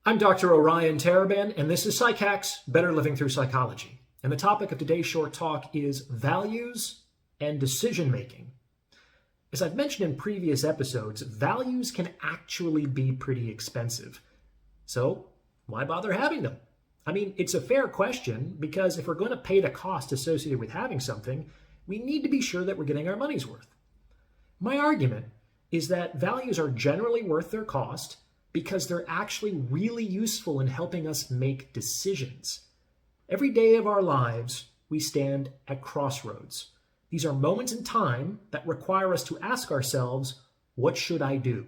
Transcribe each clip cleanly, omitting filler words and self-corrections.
I'm Dr. Orion Taraban, and this is Psychacks, Better Living Through Psychology. And the topic of today's short talk is values and decision-making. As I've mentioned in previous episodes, values can actually be pretty expensive. So why bother having them? I mean, it's a fair question because if we're going to pay the cost associated with having something, we need to be sure that we're getting our money's worth. My argument is that values are generally worth their cost because they're actually really useful in helping us make decisions. Every day of our lives, we stand at crossroads. These are moments in time that require us to ask ourselves, what should I do?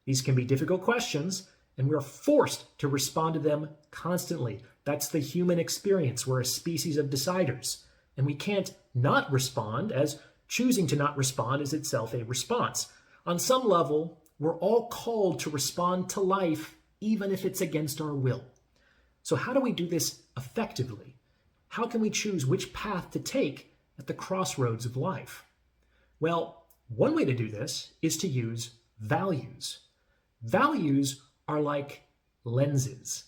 These can be difficult questions, and we're forced to respond to them constantly. That's the human experience. We're a species of deciders, and we can't not respond, as choosing to not respond is itself a response. On some level, we're all called to respond to life, even if it's against our will. So how do we do this effectively? How can we choose which path to take at the crossroads of life? Well, one way to do this is to use values. Values are like lenses.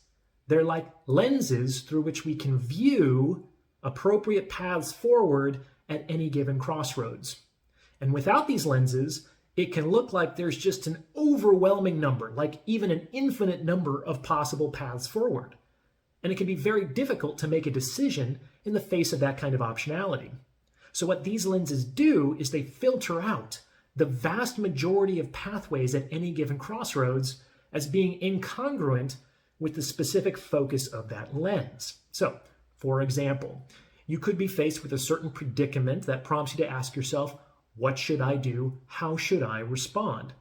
They're like lenses through which we can view appropriate paths forward at any given crossroads. And without these lenses, it can look like there's just an overwhelming number, like even an infinite number of possible paths forward. And it can be very difficult to make a decision in the face of that kind of optionality. So what these lenses do is they filter out the vast majority of pathways at any given crossroads as being incongruent with the specific focus of that lens. So, for example, you could be faced with a certain predicament that prompts you to ask yourself, what should I do? How should I respond?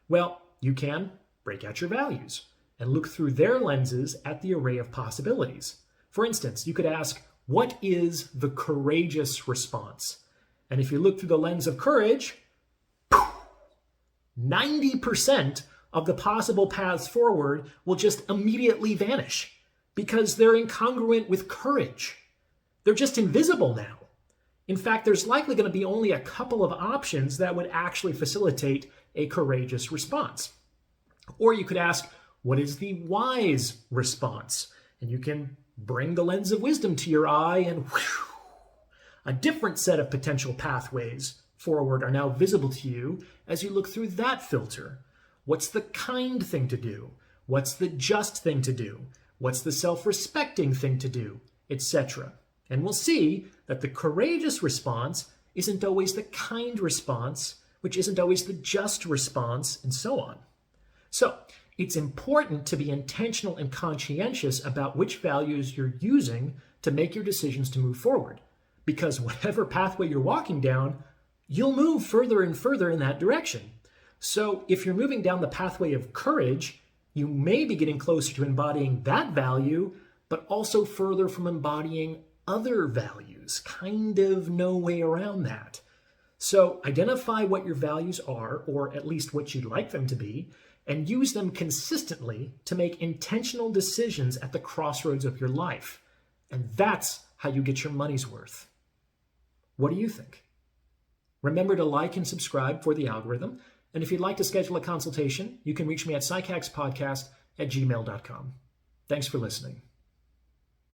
Well, you can break out your values and look through their lenses at the array of possibilities. For instance, you could ask, what is the courageous response? And if you look through the lens of courage, 90% of the possible paths forward will just immediately vanish because they're incongruent with courage. They're just invisible now. In fact, there's likely going to be only a couple of options that would actually facilitate a courageous response. Or you could ask, what is the wise response? And you can bring the lens of wisdom to your eye and a different set of potential pathways forward are now visible to you as you look through that filter. What's the kind thing to do? What's the just thing to do? What's the self-respecting thing to do? Etc. And we'll see that the courageous response isn't always the kind response, which isn't always the just response, and so on. So it's important to be intentional and conscientious about which values you're using to make your decisions to move forward, because whatever pathway you're walking down, you'll move further and further in that direction. So if you're moving down the pathway of courage, you may be getting closer to embodying that value, but also further from embodying other values, kind of no way around that. So identify what your values are, or at least what you'd like them to be, and use them consistently to make intentional decisions at the crossroads of your life. And that's how you get your money's worth. What do you think? Remember to like and subscribe for the algorithm. And if you'd like to schedule a consultation, you can reach me at psychackspodcast@gmail.com. Thanks for listening.